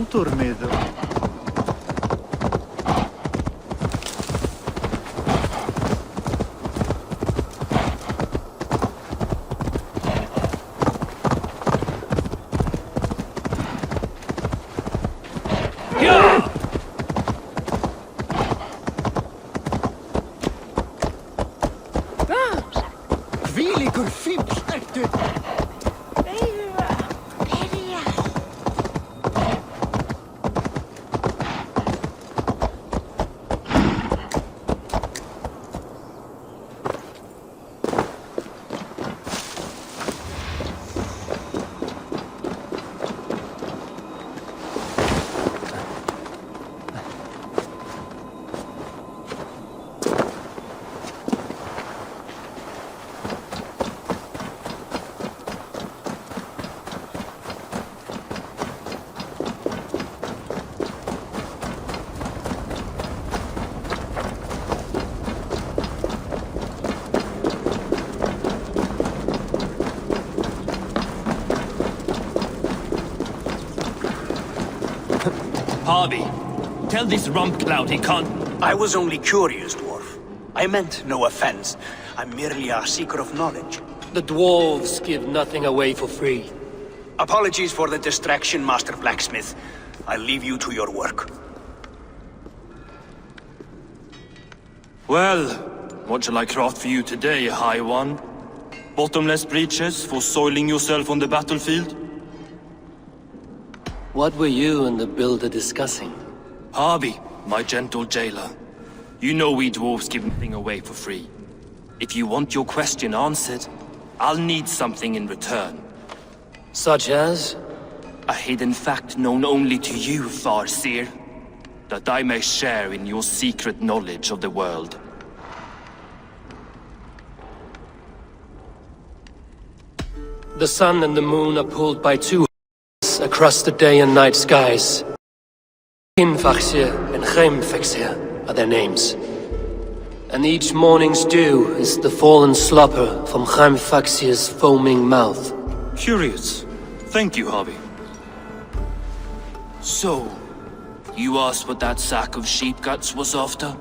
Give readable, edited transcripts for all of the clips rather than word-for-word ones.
tanto medo. Hvílíkur fífl ertu! Harvey, tell this rump cloud he can't... I was only curious, dwarf. I meant no offense. I'm merely a seeker of knowledge. The dwarves give nothing away for free. Apologies for the distraction, Master Blacksmith. I'll leave you to your work. Well, what shall I craft for you today, High One? Bottomless breeches for soiling yourself on the battlefield? What were you and the builder discussing? Harvey, my gentle jailer. You know we dwarves give nothing away for free. If you want your question answered, I'll need something in return. Such as? A hidden fact known only to you, Farseer. That I may share in your secret knowledge of the world. The sun and the moon are pulled by two across the day and night skies. Kinfaxir and Chemfaxir are their names. And each morning's dew is the fallen slopper from Chemfaxir's foaming mouth. Curious. Thank you, Harvey. So, you asked what that sack of sheep guts was after?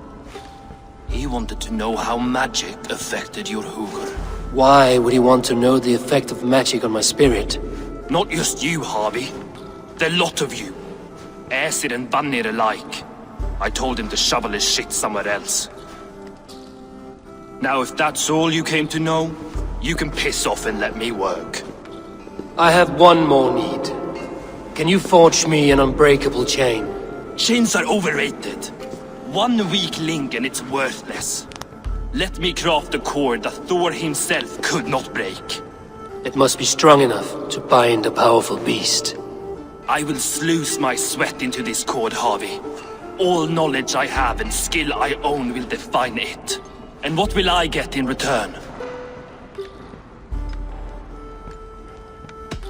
He wanted to know how magic affected your hugr. Why would he want to know the effect of magic on my spirit? Not just you, Harvey. The lot of you. Aesir and Vanir alike. I told him to shovel his shit somewhere else. Now if that's all you came to know, you can piss off and let me work. I have one more need. Can you forge me an unbreakable chain? Chains are overrated. One weak link and it's worthless. Let me craft a cord that Thor himself could not break. It must be strong enough to bind a powerful beast. I will sluice my sweat into this cord, Harvey. All knowledge I have and skill I own will define it. And what will I get in return?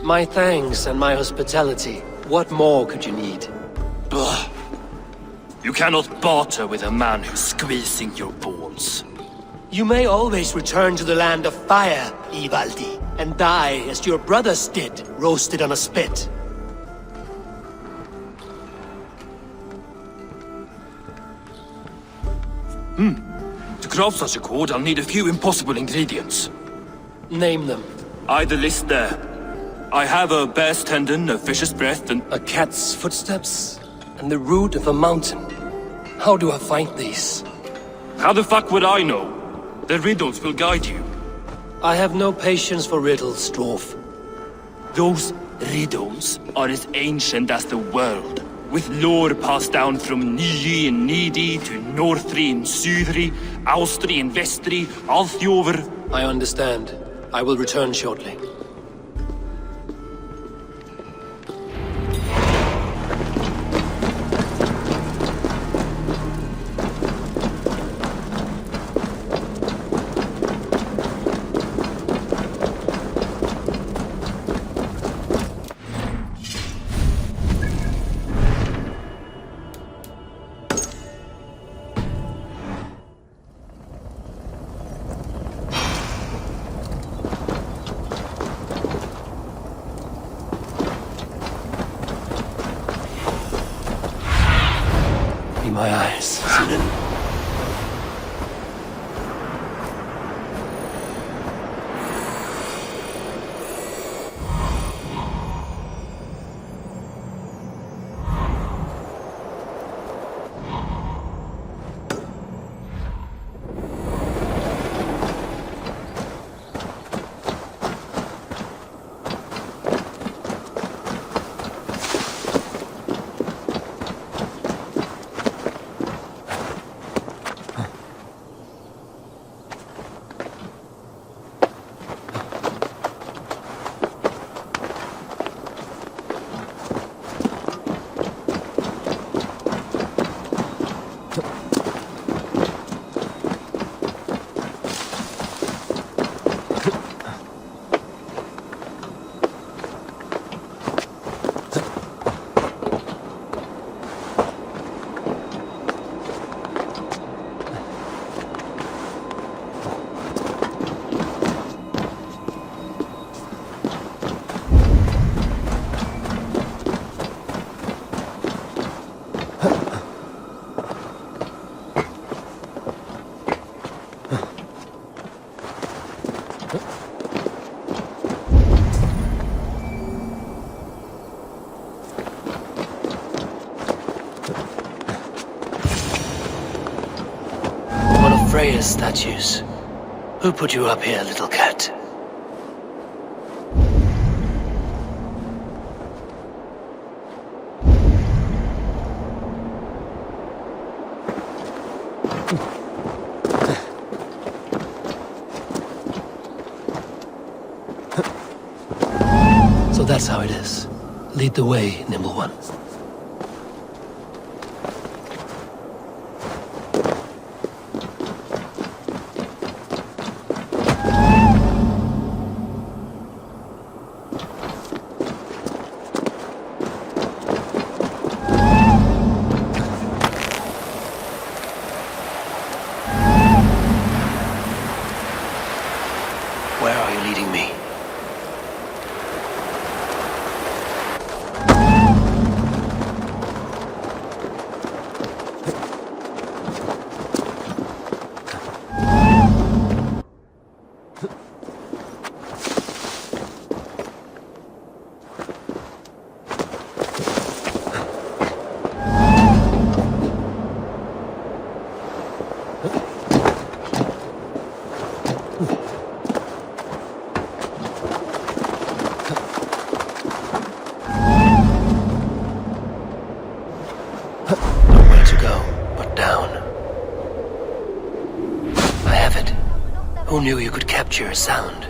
My thanks and my hospitality. What more could you need? Ugh. You cannot barter with a man who's squeezing your balls. You may always return to the land of fire, Ivaldi, and die as your brothers did, roasted on a spit. To craft such a cord, I'll need a few impossible ingredients. Name them. Either list there. I have a bear's tendon, a fish's breath, and... A cat's footsteps, and the root of a mountain. How do I find these? How the fuck would I know? The riddles will guide you. I have no patience for riddles, dwarf. Those riddles are as ancient as the world, with lore passed down from Niji and Nidi to Northri and Sudri, Austri and Vestri, Althjover. I understand. I will return shortly. Freya's statues. Who put you up here, little cat? So that's how it is. Lead the way, Nimble One. Where are you leading me? Nowhere to go but down. I have it. Who knew you could capture a sound?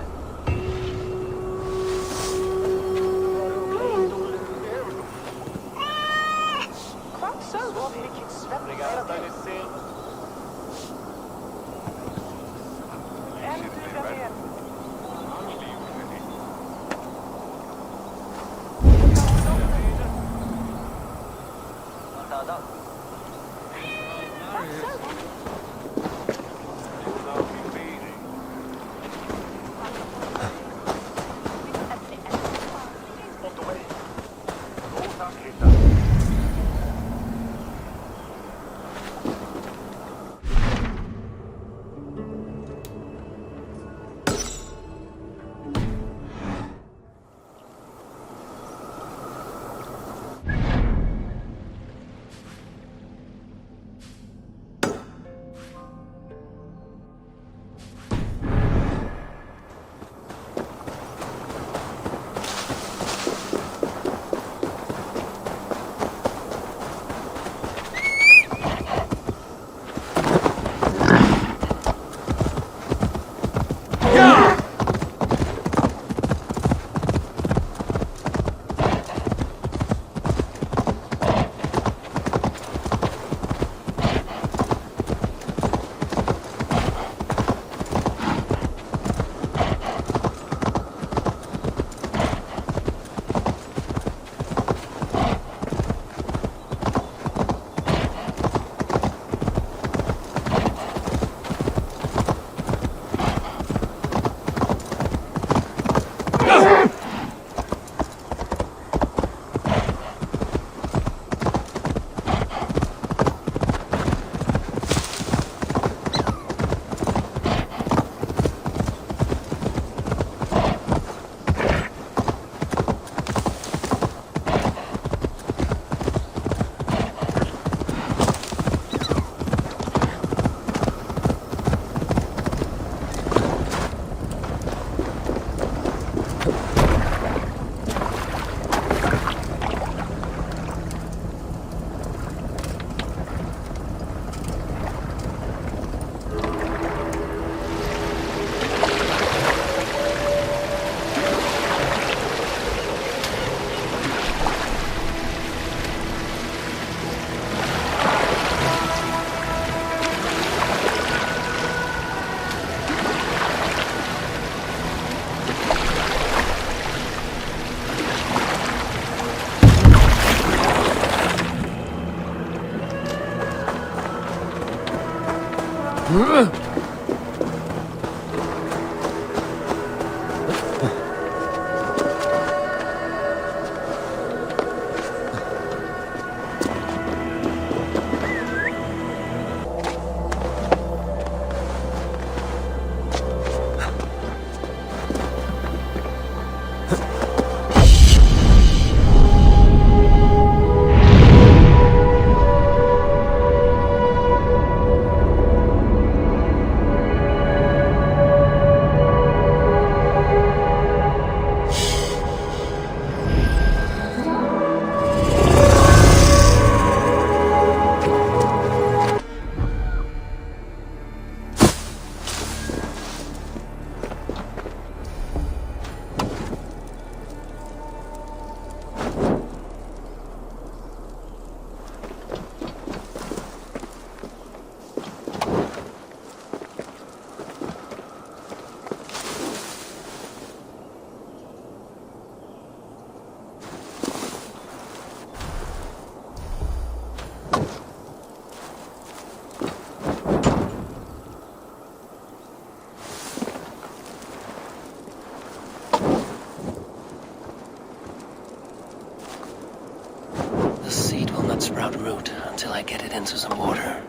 root until I get it into some water.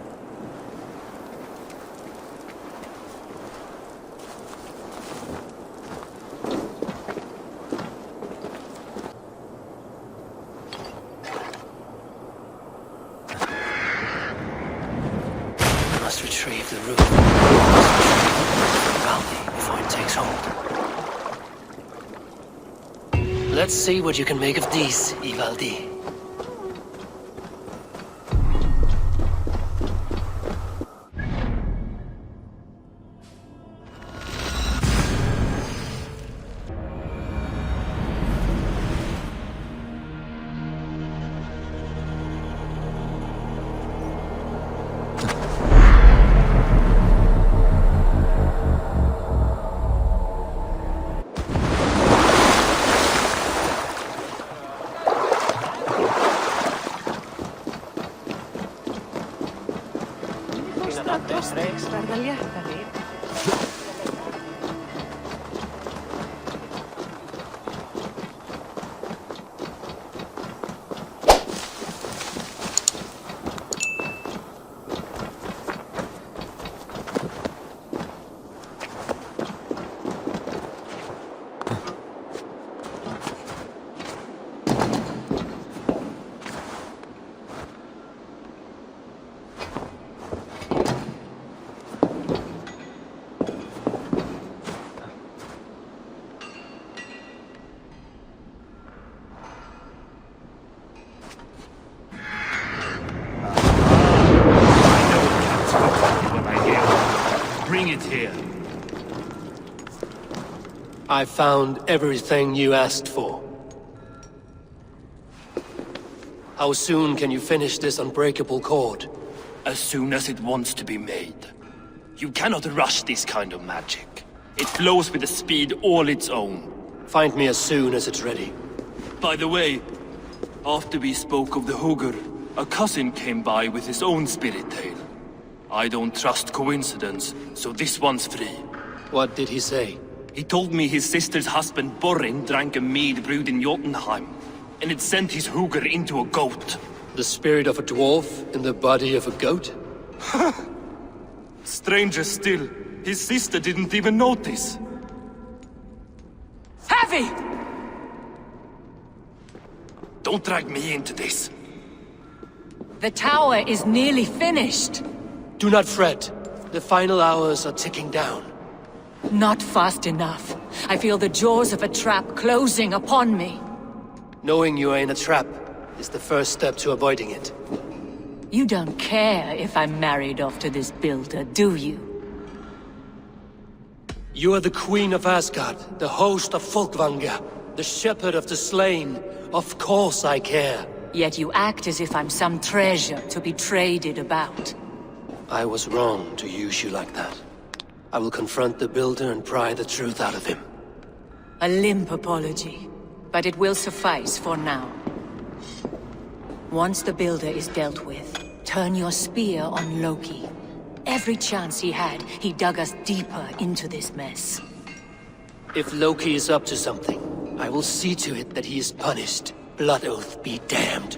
I must retrieve the root. Around me before it takes hold. Let's see what you can make of these, Ivaldi. Bring it here. I found everything you asked for. How soon can you finish this unbreakable cord? As soon as it wants to be made. You cannot rush this kind of magic. It flows with a speed all its own. Find me as soon as it's ready. By the way, after we spoke of the Hugr, a cousin came by with his own spirit tale. I don't trust coincidence, so this one's free. What did he say? He told me his sister's husband Borin drank a mead brewed in Jotunheim, and it sent his Hugr into a goat. The spirit of a dwarf in the body of a goat? Stranger still, his sister didn't even notice. Heavy! Don't drag me into this. The tower is nearly finished. Do not fret. The final hours are ticking down. Not fast enough. I feel the jaws of a trap closing upon me. Knowing you are in a trap is the first step to avoiding it. You don't care if I'm married off to this builder, do you? You are the Queen of Asgard, the host of Folkvanga, the shepherd of the slain. Of course I care. Yet you act as if I'm some treasure to be traded about. I was wrong to use you like that. I will confront the builder and pry the truth out of him. A limp apology, but it will suffice for now. Once the builder is dealt with, turn your spear on Loki. Every chance he had, he dug us deeper into this mess. If Loki is up to something, I will see to it that he is punished. Blood Oath be damned.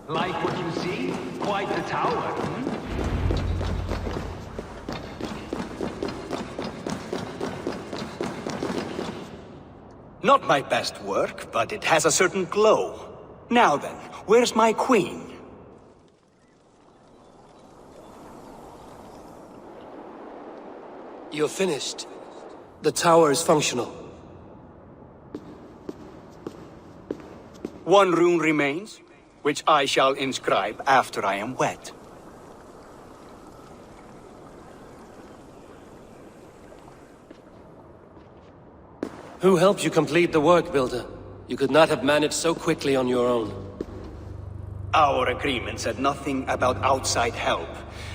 Like what you see? Quite the tower, hmm? Not my best work, but it has a certain glow. Now then, where's my queen? You're finished. The tower is functional. One rune remains, which I shall inscribe after I am wet. Who helped you complete the work, Builder? You could not have managed so quickly on your own. Our agreement said nothing about outside help.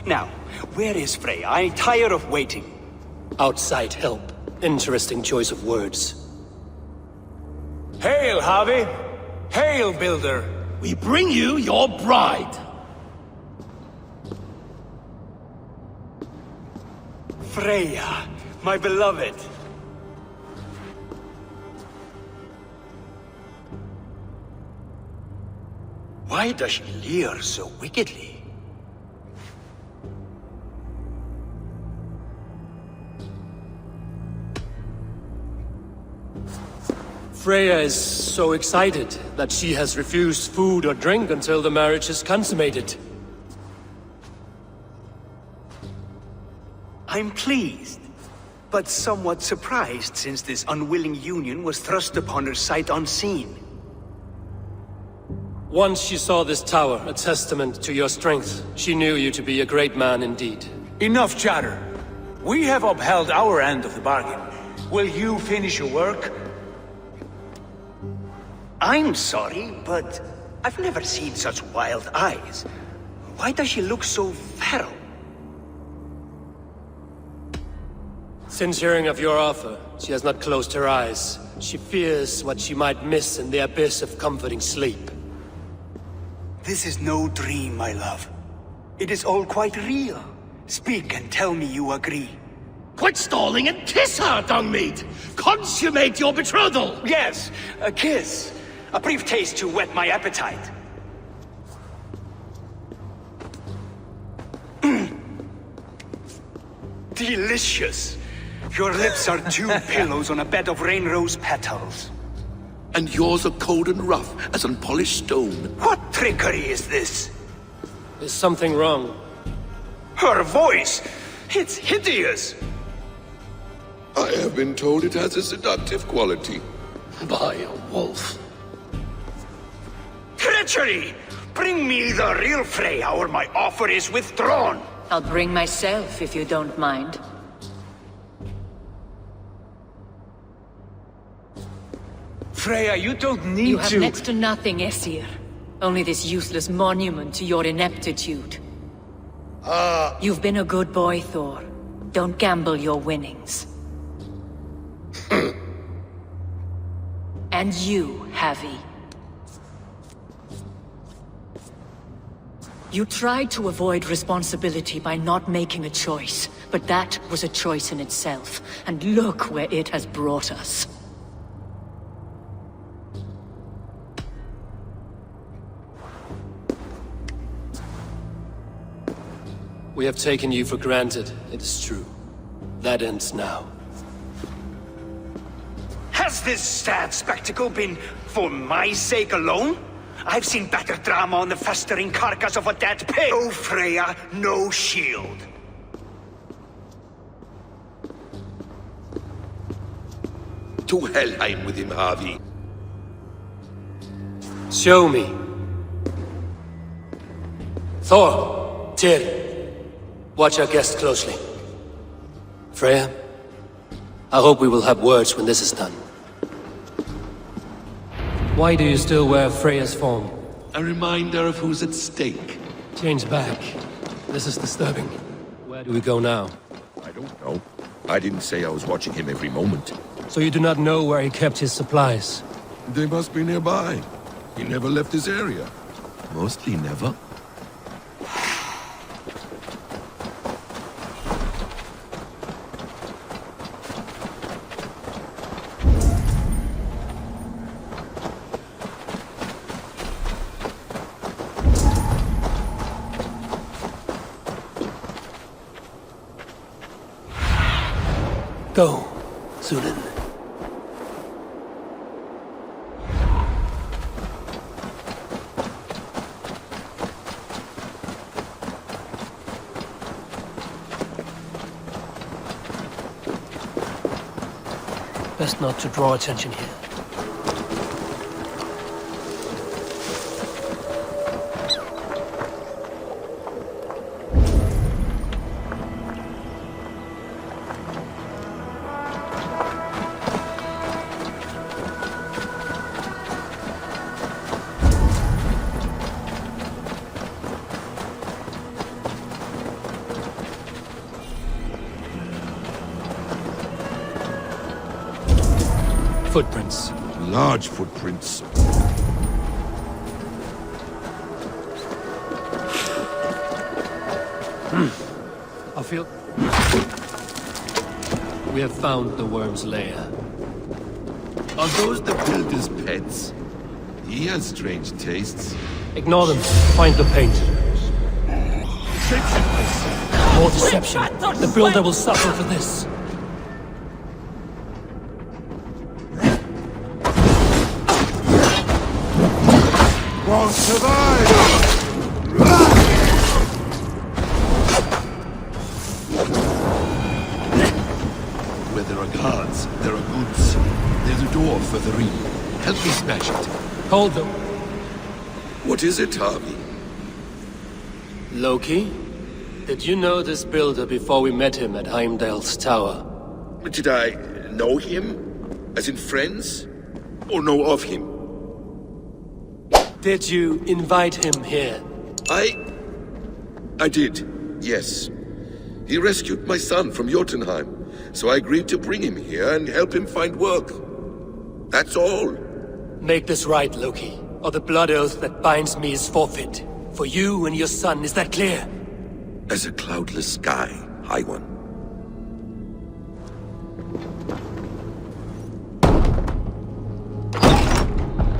Now, where is Freya? I'm tired of waiting. Outside help. Interesting choice of words. Hail, Harvey! Hail, Builder! We bring you your bride. Freya, my beloved. Why does she leer so wickedly? Freya is so excited that she has refused food or drink until the marriage is consummated. I'm pleased, but somewhat surprised since this unwilling union was thrust upon her sight unseen. Once she saw this tower, a testament to your strength, she knew you to be a great man indeed. Enough chatter. We have upheld our end of the bargain. Will you finish your work? I'm sorry, but I've never seen such wild eyes. Why does she look so feral? Since hearing of your offer, she has not closed her eyes. She fears what she might miss in the abyss of comforting sleep. This is no dream, my love. It is all quite real. Speak and tell me you agree. Quit stalling and kiss her, Dungmeat! Consummate your betrothal! Yes, a kiss. A brief taste to whet my appetite. Delicious. Your lips are two pillows on a bed of rain rose petals. And yours are cold and rough as unpolished stone. What trickery is this? Is something wrong? Her voice! It's hideous! I have been told it has a seductive quality. By a wolf. Treachery! Bring me the real Freya or my offer is withdrawn! I'll bring myself if you don't mind. Freya, you don't need You have to... next to nothing, Aesir. Only this useless monument to your ineptitude. You've been a good boy, Thor. Don't gamble your winnings. And you, Havi. You tried to avoid responsibility by not making a choice, but that was a choice in itself, and look where it has brought us. We have taken you for granted, it is true. That ends now. Has this sad spectacle been for my sake alone? I've seen better drama on the festering carcass of a dead pig. No Freya, no shield. To Helheim with him, Harvey. Show me. Thor, Tyr, watch our guest closely. Freya, I hope we will have words when this is done. Why do you still wear Freya's form? A reminder of who's at stake. Change back. This is disturbing. Where do we go now? I don't know. I didn't say I was watching him every moment. So you do not know where he kept his supplies? They must be nearby. He never left this area. Mostly never. Go, Sunan. Best not to draw attention here. Footprints. Large footprints. I feel... We have found the worm's lair. Are those the builder's pets? He has strange tastes. Ignore them. Find the paint. More deception. The builder will suffer for this. Won't survive! Where there are guards, there are goods. There's a door further in. Help me smash it. Hold them. What is it, Harvey? Loki? Did you know this builder before we met him at Heimdall's tower? Did I know him? As in friends? Or know of him? Did you invite him here? I did, yes. He rescued my son from Jotunheim, so I agreed to bring him here and help him find work. That's all. Make this right, Loki, or the blood oath that binds me is forfeit. For you and your son, is that clear? As a cloudless sky, High One.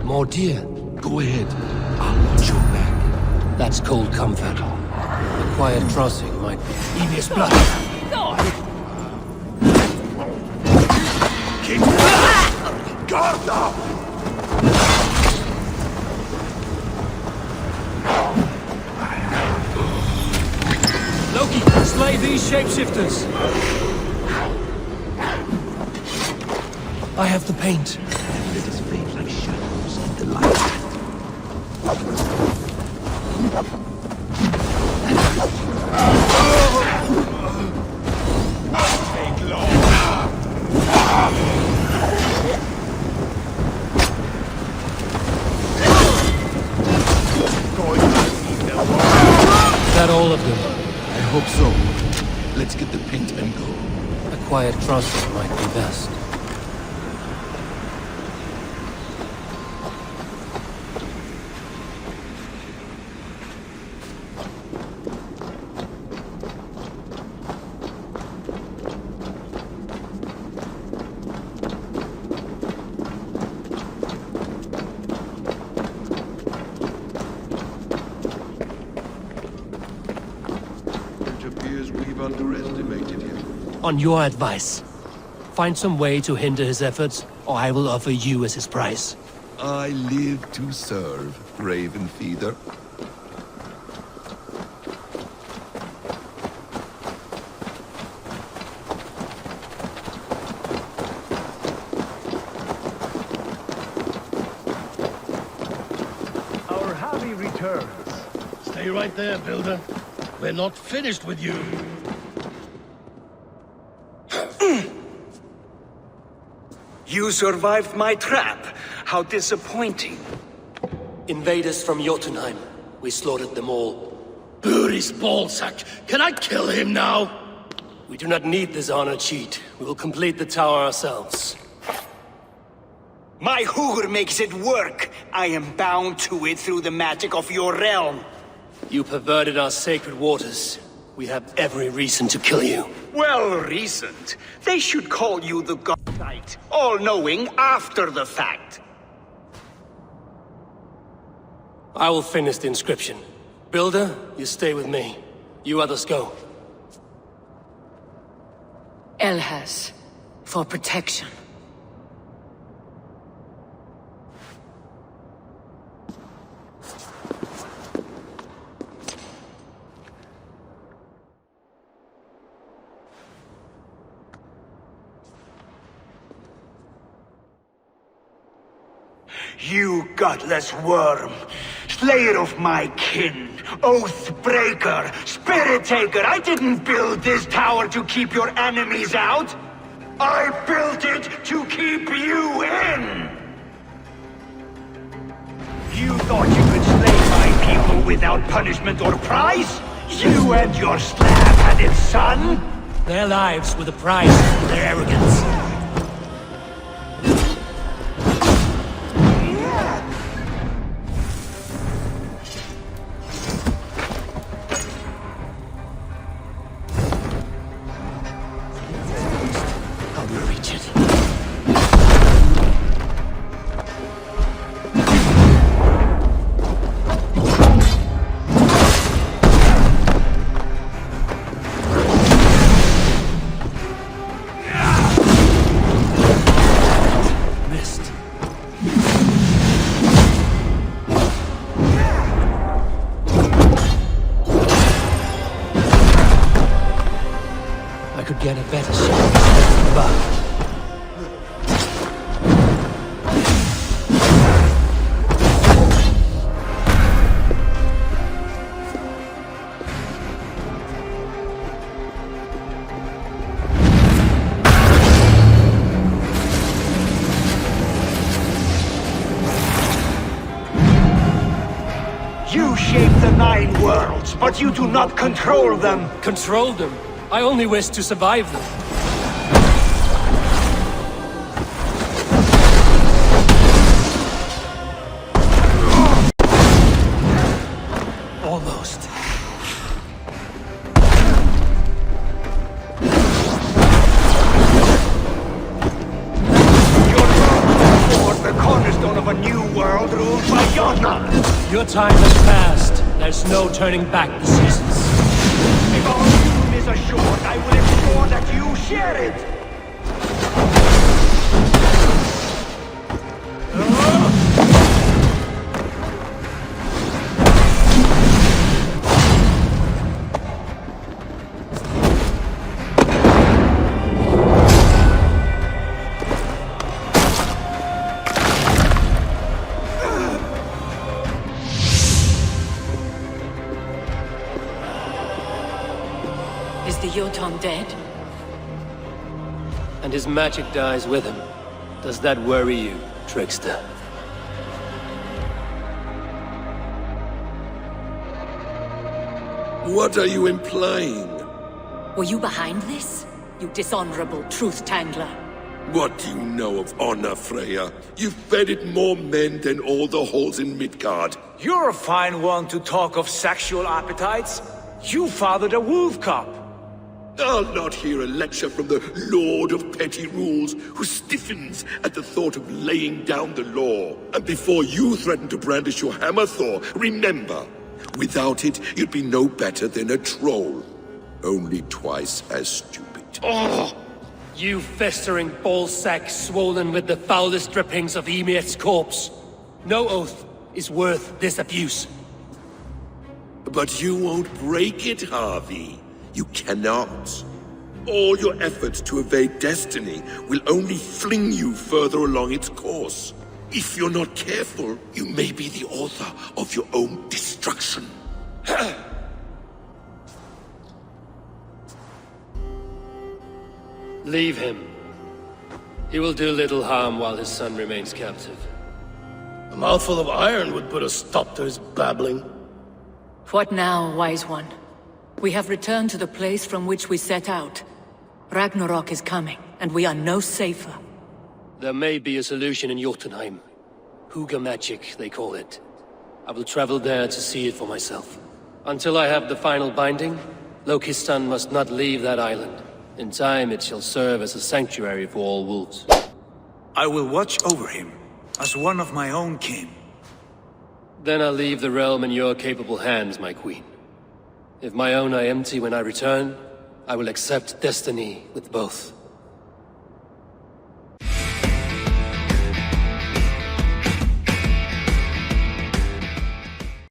More deer. Go ahead. I'll watch your back. That's cold comfort. A quiet crossing might be devious blood. Keep guard up! Loki, slay these shapeshifters. I have the paint. Let us fade like shadows in the light. Take long. That all of them? I hope so. Let's get the paint and go. A quiet crossing might be best. It appears we've underestimated him. On your advice, find some way to hinder his efforts, or I will offer you as his prize. I live to serve, Raven Feeder. Our Harvey returns. Stay right there, Builder. We're not finished with you. You survived my trap. How disappointing. Invaders from Jotunheim. We slaughtered them all. Booty's ballsack. Can I kill him now? We do not need this honor cheat. We will complete the tower ourselves. My Hugr makes it work. I am bound to it through the magic of your realm. You perverted our sacred waters. We have every reason to kill you. Well reasoned. They should call you the God Knight, all-knowing after the fact. I will finish the inscription. Builder, you stay with me. You others go. Elhas, for protection. You godless worm, slayer of my kin, oath breaker, spirit taker, I didn't build this tower to keep your enemies out. I built it to keep you in! You thought you could slay my people without punishment or prize? You and your slab-headed son? Their lives were the price for their arrogance. I could get a better shot, but... You shape the 9 worlds, but you do not control them. Control them? I only wish to survive them. Almost. Your world forms the cornerstone of a new world ruled by Jotnar. Your time has passed. There's no turning back the seasons. If our doom is assured, I will ensure that you share it! Is the Jotun dead? And his magic dies with him. Does that worry you, trickster? What are you implying? Were you behind this? You dishonorable truth-tangler. What do you know of honor, Freya? You've bedded more men than all the halls in Midgard. You're a fine one to talk of sexual appetites. You fathered a wolf cub. I'll not hear a lecture from the Lord of Petty Rules, who stiffens at the thought of laying down the law. And before you threaten to brandish your hammer, Thor, remember, without it, you'd be no better than a troll. Only twice as stupid. Oh! You festering ballsack swollen with the foulest drippings of Ymir's corpse. No oath is worth this abuse. But you won't break it, Harvey. You cannot. All your efforts to evade destiny will only fling you further along its course. If you're not careful, you may be the author of your own destruction. Leave him. He will do little harm while his son remains captive. A mouthful of iron would put a stop to his babbling. What now, wise one? We have returned to the place from which we set out. Ragnarok is coming, and we are no safer. There may be a solution in Jotunheim. Huga magic, they call it. I will travel there to see it for myself. Until I have the final binding, Loki's son must not leave that island. In time, it shall serve as a sanctuary for all wolves. I will watch over him, as one of my own kin. Then I'll leave the realm in your capable hands, my queen. If my own are empty when I return, I will accept destiny with both.